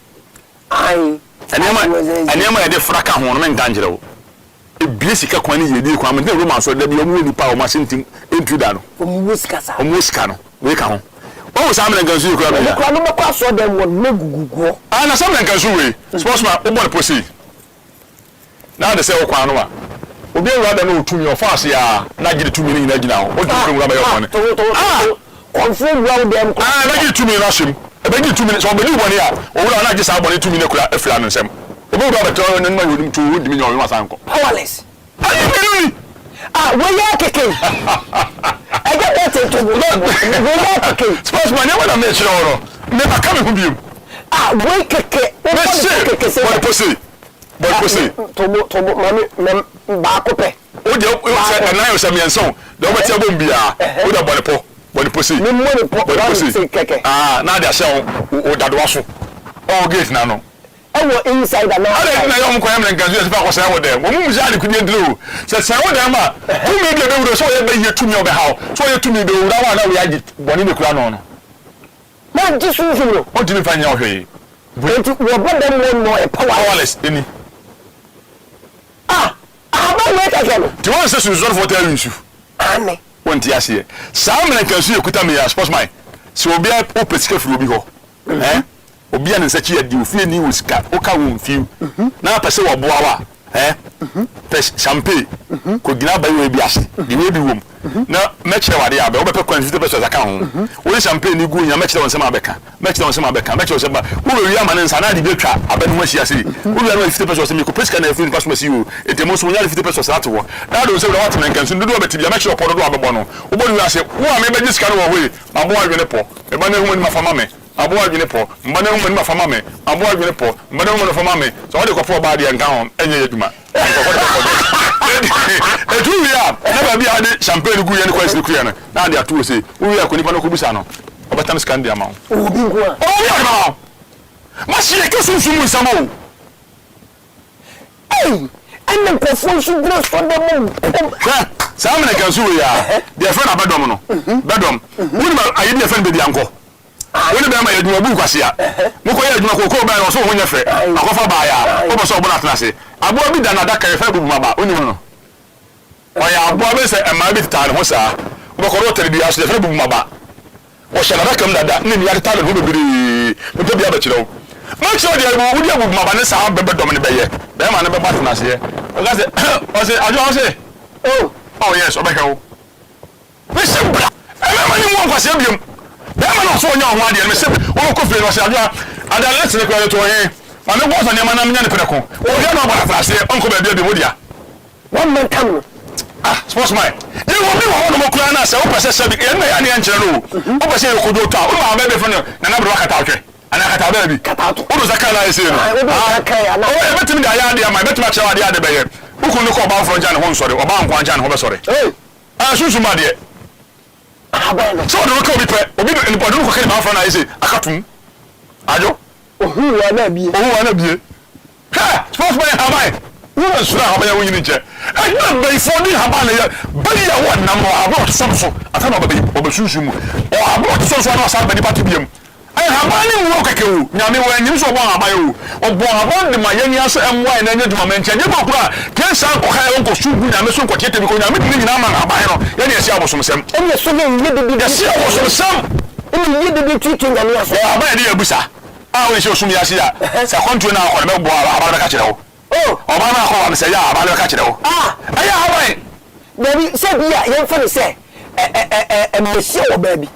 [SPEAKER 2] anema ya de fraka ho no men dangerous e biesika kwani ye di kwa men roman so da bi o mu ni pa o machine intruder no
[SPEAKER 1] o
[SPEAKER 2] muska no we ka ho o sa man can do kwa ya
[SPEAKER 1] kwa no kwa so dem won megugugo
[SPEAKER 2] na some man can do we sportsman o bon proceed na de say o kwa no wa obi e wa da no tumi o fast ya na gide tumi ni na gina ho o tumi ngaba ya ho
[SPEAKER 1] confirm round them
[SPEAKER 2] na gide tumi na shim e be gide tumi so be ni boni ya o wura na gisa boni tumi ne kura efira no nsem obi wura beto no ma yodim tu wodi nyo ma sanko
[SPEAKER 1] powerless
[SPEAKER 2] ayi
[SPEAKER 1] we ya keke I get that to go we ya keke
[SPEAKER 2] sportsman ya wana me chiro oro me ba ka me hu biom
[SPEAKER 1] we keke
[SPEAKER 2] keke se boy posi
[SPEAKER 1] tomo mami ba ko pe
[SPEAKER 2] o de o se na yo se mienson de o betia bom bia o de boni posi
[SPEAKER 1] ni mo ni po keke
[SPEAKER 2] na de ase o dadoa so o gate na no
[SPEAKER 1] ewo inside na
[SPEAKER 2] ale na yo mko yamle nganzu se fa ko se wo de wo mu ja ni kudie ndiro se wo de ma tu mi de wuro so ye be ye tu mi o be hawo so ye tu mi de wura wa na we agi boni ne kura no no
[SPEAKER 1] na ji sunsun no
[SPEAKER 2] o ti mi fa nya o hwe
[SPEAKER 1] enti wo bodem no e
[SPEAKER 2] powerless eni
[SPEAKER 1] ba we keke no
[SPEAKER 2] ti won se sunsun for tell you
[SPEAKER 1] ame
[SPEAKER 2] won ti ase sa mele kansu ekuta me ya sportsman se obi a o pesika furu obi ho obi a ne nsachi adi ofie ni wosika o ka won fiu na pese wo boa wa pes champagne ko gina ba we bi ase di we bi wom na mɛkyerɛ wade a bɛ wobɛpɛ kwan 50% aka ho wo champagne ni gu nya mɛkyerɛ wonsɛm abɛka mɛkyerɛ wonsɛm ba wo wi ama ne nsa na de betwa abɛn ho ahyia se wo wi na 50% me ko pesika na afi paso masi wo etemo so nya 50% ato wo na do se wo wat na nkanso ndu obɛti bia mɛkyerɛ pɔ do abɛbɔ no wo bɔ wi ase wo a me bɛgye sika no wo we abo adwene pɔ e ba na hu ni mafama me abo adwene pɔ mba na hu ni mafama me abo adwene pɔ mba na hu ni mafama me so wo de kɔfɔ ba de nka ho enye adwuma etu ya na ba bia de champagne gu ya ne kwasi ku ya na na de atu se wo ya ko nipa no ko bisa no obetam scan dia ma
[SPEAKER 1] o bi nko a
[SPEAKER 2] o ya ma ma si e ke sunsun nsamo
[SPEAKER 1] ei enne nkofo nsu dro so dem
[SPEAKER 2] ha sa me na kan su ya de friend abadom no badom woni ma ayi de friend be dia nko woni be ma ya duma bu kwase a mo ko ya duma ko ba no so ho nya fe akofa ba ya o bo so obo na atnase abo bi da na da ka fe bu maba oni no oya abo be se e ma bi ta ne ho sa o ko ro tere bi aso fe bu maba o she na da kam da ni ya ta ne ho bebiri mo to bi abakiro ma cho de bu udi bu maba ne sa be dom ne be ye be ma ne be bat na se o ga se o se ajo o se oh yes o be he o be se bra e ma ni mo kwase biom be ma no so nya ho ade me se o ko fe no se ajo ada let's ne ko to he ma me go so ne ma na nya ne pere ko o dia no ba frase onko ba bia bi mo dia
[SPEAKER 1] one man tam
[SPEAKER 2] sportsman ye wo bi wo no mo kura na se o pese se bi e na ya ne nkyere no o pese e ko do to o ma be be fo na na bro kata otwe ana kata ba bi
[SPEAKER 1] kata to
[SPEAKER 2] o do zakala ese no o e betimi da ya de ama betimi akyere ade ade be ye ukun ko ba fo nja ne ho nsore o ba nko anja ne ho be sore susu ma de so do ko bi pe obi ni podo ko kele ba fo na ese akatum ajo
[SPEAKER 1] ohu wa na bie
[SPEAKER 2] ha sportsman ha bai wo sura ha bai wo yin nche na bai fo ni ha ba na ya bai ya wa na mo abo to so ata na bai obesusu mu o abo to so na sa ba ni patu biem ai ha ba ni wo keke wo nyame wo anyim so bo ha bai wo o bo ha bo de ma yeni aso emwa na nya duma menche nye ba kura ke sa ko ha won ko sugu nyame so ko tete bi ko nyame ni nyina ma ha bai no ye ne esi abosom sem
[SPEAKER 1] ene so ne nye de bi
[SPEAKER 2] esi abosom sem
[SPEAKER 1] ene nye de bi titi nyame aso
[SPEAKER 2] o aba de abusa a wo se osum ya sia se kontu na akọ na be bo aba ka kire wo ọba na akọ wa se ya aba le ka kire wo aya aba
[SPEAKER 1] baby se bia ye fo ne se mesi wo baby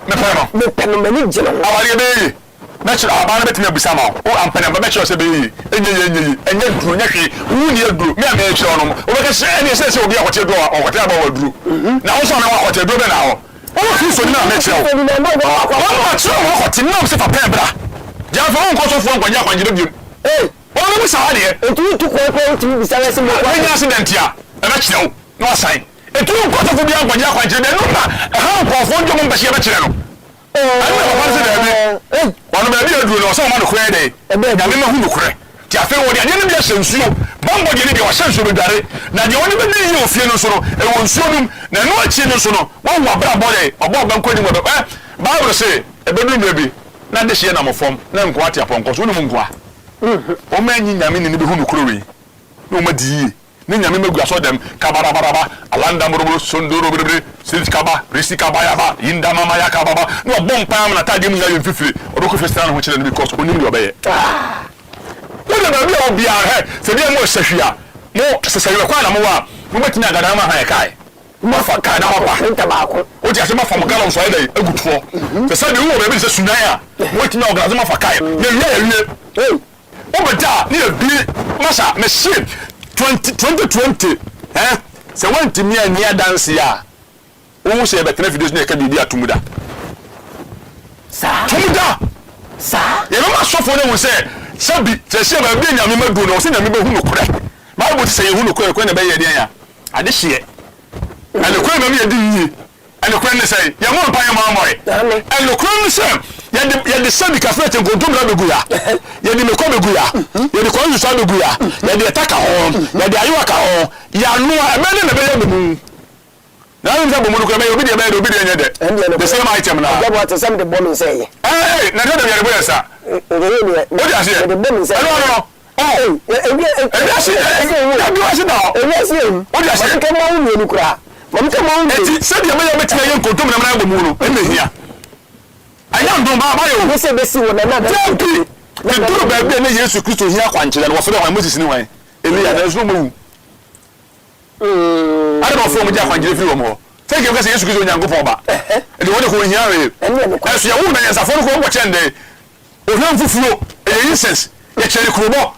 [SPEAKER 1] me pe no mani gye no
[SPEAKER 2] awari be yi na kire aba na betime abusa ma o ampana ba be kire se be yi enye duro nya hwe wu ni aduro me am e kire no o be ka se ene se obi akote duro o kote aba wa duro na wo so na wa kote duro be na ho o fi so ni na me kire wo o ma kire wo kote na se fa pen bra ja fa won ko so fo kwanya kwanje be o no bi sawa de
[SPEAKER 1] etu tu ko tu bi sawa se mo
[SPEAKER 2] kwa nya accident ya e ba kire wo no asan etu ko so fo bi kwanya kwanje be no na ha ko fo njo mo be se be kire no ani ba fa se de bi wono be bi aduro no so ma no kure de ya me ma hu no kure ti afa wo de anya ne bi asensuo bambo de ne bi wa sensuo be dare na de woni be ne yi ofie no so no e won suo dum na no achi no so no won wa bra bo de obo ba nkodi mo be Bible say e be dum be na de hye na mofom na nko ate aponko so no mu nko a o ma nyi nyame ne bi hu no kuro we no ma di ne nyame magu aso dem kabarabaraba alanda muruburu sondoro bere silikaba risikaba yaba yinda mama yakaba no bom pam na tade mu yayo fifiri o do ko festival ho kire no because onim de obeye wo de ba bi obia he se bi mo sehwia mo sesehwe kwa na mo wa mo betina agada ma ha kai mo fa ka na wa
[SPEAKER 1] nta ba ko
[SPEAKER 2] o ti ase ma fa mo gala so ida egutfo se se de wo be bi se sunan a mo ti na ogada ma fa kai ye o beta ni bi masa me ship 2020 se wanti mi ania dance ya wo se be tena videos na ka bibi atumuda
[SPEAKER 1] sa
[SPEAKER 2] ye no ma sofo ne wo se sabi se ba bi nyame madu no se nyame be hu no kure ma bo se ye hu no kure na be ye den ya ade hye ale kure na me ye di yi ale kure ne se ya mo pa ya ma moy ale kure ne se ya de sabi ka fete nkontom na begu ya ya de meko begu ya ya de kwanzu sa begu ya ya de taka ho ya de ayiwa ka ho ya no a me ne na be ya bemu na yin za bomu ko me obi de nye de the same item na
[SPEAKER 1] ya what some the bomb say
[SPEAKER 2] na de ya bo sa o de ase
[SPEAKER 1] the bomb say
[SPEAKER 2] no
[SPEAKER 1] ebi ase o de ase ke mo wu ni kura mo ke mo wu
[SPEAKER 2] eti se de me ya betina ye nkontom na na bomu no e me hia aya ndon ba yo
[SPEAKER 1] we say be si wona na da
[SPEAKER 2] na duro ba bi na Yesu Kristo hia kwankire na wo so de wan Moses ni wan Elia na so mo wu ada ba fo mo ja kwankire fi wo mo Take you guys yesu kizo nyango poba e de wode ko hia we eso ya wo na nyansa fo ko wo chende ohwan fufuo e incense ye chere krobo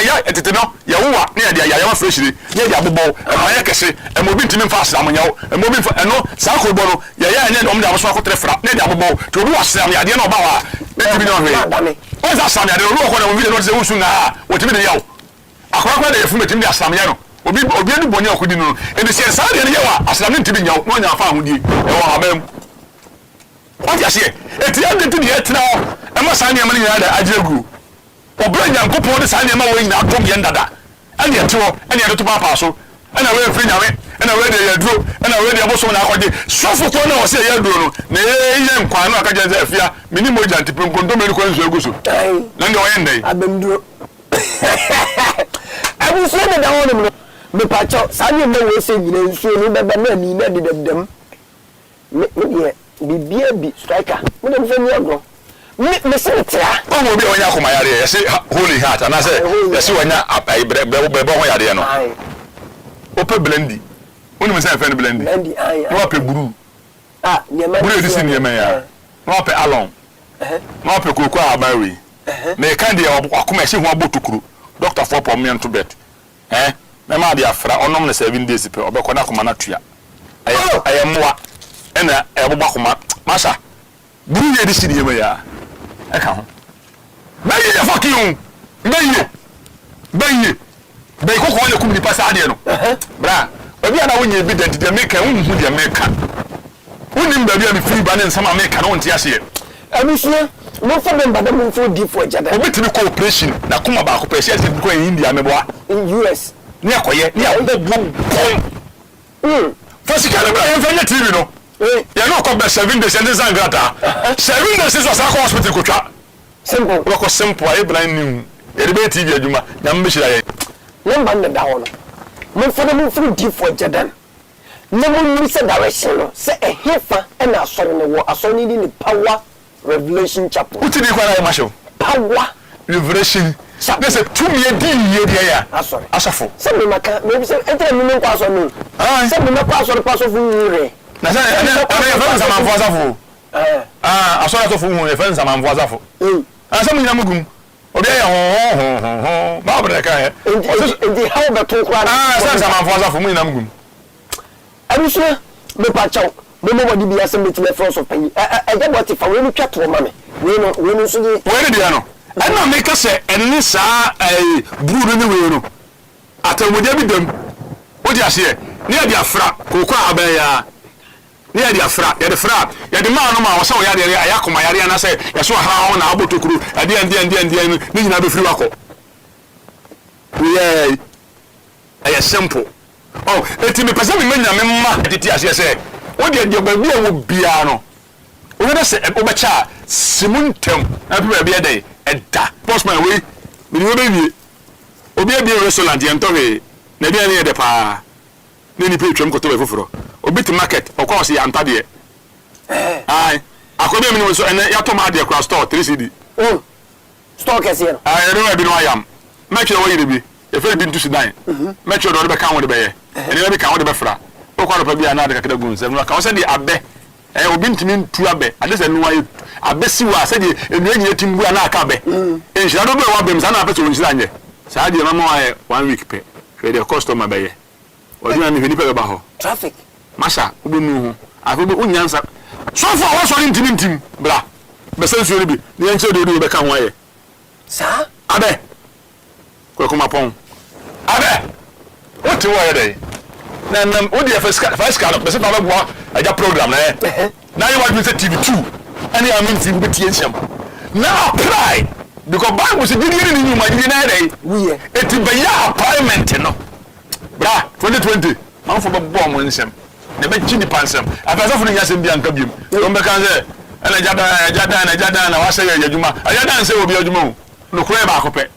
[SPEAKER 2] ya etete no ya wo na ya ma fresh ni ya bobo e ma ya kese e mo bi ntimi mfa asram nyawo e mo bi fa eno sa krobo no ya ne om da so akotre fra na ya bobo to do asram ya de no ba wa e bi no hwe o za asram ya de no ko na mo bi no ze wusu na wo timi de yawo akwa de yefu metimi de asram ya no obi enu boni akudi no e de se sa de ne yawa asram ntimi nyawo no nya fa ahudi e wo habam what you say eti ya de ti de etra e ma sa ne ma ne ya da agiregu obra nyankopon de sa ne ma wo nyina atom ye ndada ane eto ane eto papa so ana we fri nyawe ana we de yaduro ana we de aboso na akode sofo ko na wo se yaduro no na ye nkwa no aka jenza afia mini moja ntipinko ndo meri ko nso eguso na nde wo yendai
[SPEAKER 1] abemduro abu so de da wono no me pacho sa ne me we se nyina nso no bebe na ni na de dem me ye bibia bi striker me dem fe ni agro me se tia
[SPEAKER 2] o mo bi onya akoma yare ye se holy heart ana se ye se onya apai bebe ho yare no ope blendi oni me se fe blendi no ope buru
[SPEAKER 1] nyema
[SPEAKER 2] buru edisi nyema ya no ope alon no ope koko abawi me kan de akoma se ho abotokuru doctor for pom me to bet me ma de afra onom na 7 days pe obekọ na akoma na tua ayemwa ena ebogba akoma masha buru edisi nyema ya eka ho baye ya fucking baye ko ko le kum ni pasa ade no bra obi ana wonye evident de make unhu de make unim ba bia me free ba ne nsama make na wonte ase
[SPEAKER 1] abusia mo fa member da mo fo di fo jada
[SPEAKER 2] obetimi cooperation na kuma ba ko pese ase ko in India meboa
[SPEAKER 1] in US
[SPEAKER 2] ni akoye ni awo fasika na bra yefanya TV no ya no ko be 7 days and zangrata 7 days so sa ko hospital ko twa
[SPEAKER 1] simple
[SPEAKER 2] ko simple ay blind new e de be TV adwuma na mbeshira ye
[SPEAKER 1] number na da wono mo fa mo fo di fo jada na mo ni se direction no se ehefa na asoro no wo asoro ni ni power revelation chapel
[SPEAKER 2] uti di kwa na ma show
[SPEAKER 1] power
[SPEAKER 2] revelation there's a 2 year deal here ya asafo
[SPEAKER 1] se me maka me bi se entre mi nko aso no se me maka aso paso fu re
[SPEAKER 2] na se ana fa nsa manfo asafo aso na to fu hu e fa nsa manfo asafo asa mu nyamugum obi ya ho ba bra ka he
[SPEAKER 1] ndi how be to kwa
[SPEAKER 2] sa nsa manfo asafo mu nyamugum
[SPEAKER 1] abusu me pa chaw me mo body bi asem beti me front of pay e get what if we no twa to mame we no so di
[SPEAKER 2] we dia no ana me ka se enni sa buru ni we no atamudia bi dem o di ase ni ya di afra kokwa abaya ni ya di afra ya di fra ya di ma no ma wo se wo ya di ayakoma yare na se ya so ha na abotokuru ade ande ni nyina be firi wako we ay simple oh eti me pese me manya me ma titi ase se o de ba bi e wo bia no o de se o be cha simuntem na pe bia dey eda postman we me ni be obi e bi restaurant ye ntowe na bia ne de pa ne ni pe twem koto be foforo obi to market o ko se ya ntade ai akobi me ni so ene ya to ma de cross store 3cd
[SPEAKER 1] store kesi no
[SPEAKER 2] ai re bi no ayam make sure we bi e fe bi ntu sidan make sure do be kan wo de be ye ene be kan wo de be fra o ko pa bia na de kakada gun sem no ka wo se de abe obi ntimi ntu abe ade se no ayi abe siwa se de enu enyi timbu na aka abe e nshira do be wa bem sa na ape so nshira anye sa de mama wa 1 week pe fe de customer be ye odi na ni pe ba ho
[SPEAKER 1] traffic
[SPEAKER 2] masha ubunu ho afobe unyansa so for wa so ntimi bra be se nsuo bi ni enche do be ka ho aye
[SPEAKER 1] sa
[SPEAKER 2] abe ko kuma pon abe o ti wo ye dey na o de first card be se ba bo aja program na you want me say TV2 any I mean TV be tiensiam now apply because Bible say did you ni ma did na dey
[SPEAKER 1] we
[SPEAKER 2] it be ya appointment no bra 2020 man for bo mo nsem na be chini pansem afasa fu nya sem bia nka biem o be kan say ana jada na wa say ya adwuma ajada say obi adwuma no kure ba ko pe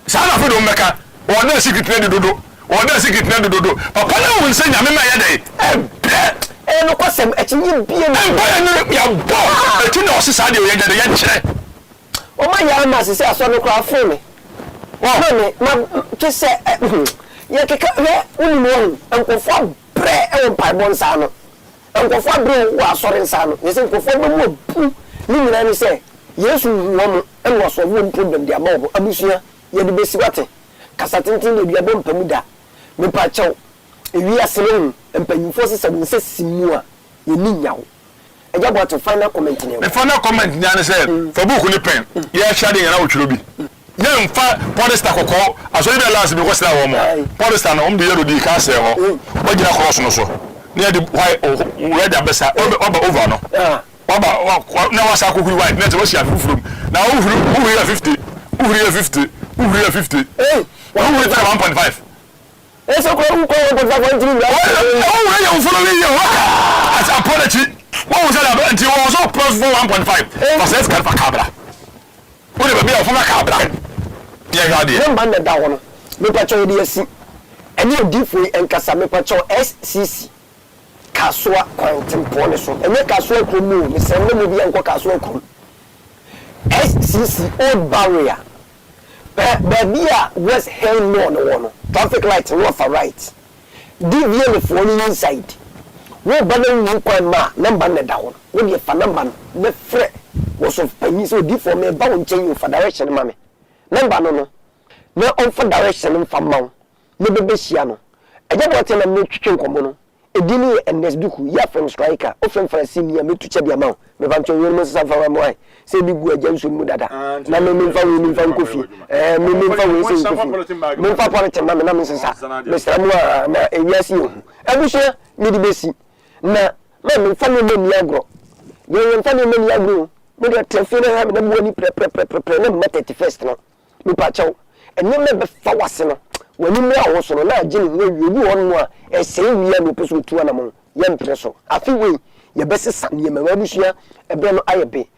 [SPEAKER 2] sa na fu do mbeka o na secret na dodo o na secret na dodo papa na wo nsenya me ma ya dey
[SPEAKER 1] no kwasem echinyi bie
[SPEAKER 2] no ya bo eti na osisa de o ya jade ya kire
[SPEAKER 1] o ma ya ma se aso no kwa fo me wo me ma ke se ya ke ka we uni mo enkofo bre e wo pai bon sa no nkofo abre wo asore nsa no yesi nkofo be mo pu ni nyina ni se yesu wo mo e wo so wo problem dia ma wo abusua ye de besi wate kasa tintin de bia bo mpamu da me pa chew ewi asere mpanyimfo se se simu a ye ni nyawo eja bo to final comment ni
[SPEAKER 2] me final comment ni an say for book ni pen ye shade yana wo twiro bi ye mfa podesta kokko aso bi last bi ko sra wo mo podesta no mbe yero di ka se ho wo gira cross no so near the why red abesa oba over no oba na wasa kokuru white net was ya fufurum na who here 50 who here 50 who here 50 eh who here 1.5 eh so ko 1.5 oh you follow me you as apology what was that until was so plus 1.5 for says can for cabra what be me for cabra yeah god yeah
[SPEAKER 1] man na da wono me pa cho di asi eni odifo enkasa me pa cho SCC kaswa kwantempo ne so enye kaswa kromu me se me bi enko kaswa krom SCC old barrier Babia West Hill no traffic light no for right DVA the phone inside wo bana nyin kwan ma number na da wo wo de fa number me frɛ was of penny so di for me ba won chen you for direction ma me number no na on for direction mfa ma wo me be hia no eje bo te na me twetwe nkomo no edini NS duku ya from striker o from Francine me tuche bia ma me ba ncho yo me sa fa mo ai se bi gu aja nso mu dada na me mfa we ni mfa kofi me mfa we se kofi me mfa politic ma me na me sesa me sra mu na ewiasi o abusua me di besi na me mfa me ni agro ye mfa me ni agro me de tefe na me na mu ani pre na me 31st no me pa chaw enye me be fa wase no wani mu a wo so no na agye ni we bi won mu a esei wi no peso tu ana mo ye mpre so afi we ye besesa ye ma abusua ebe no ayebe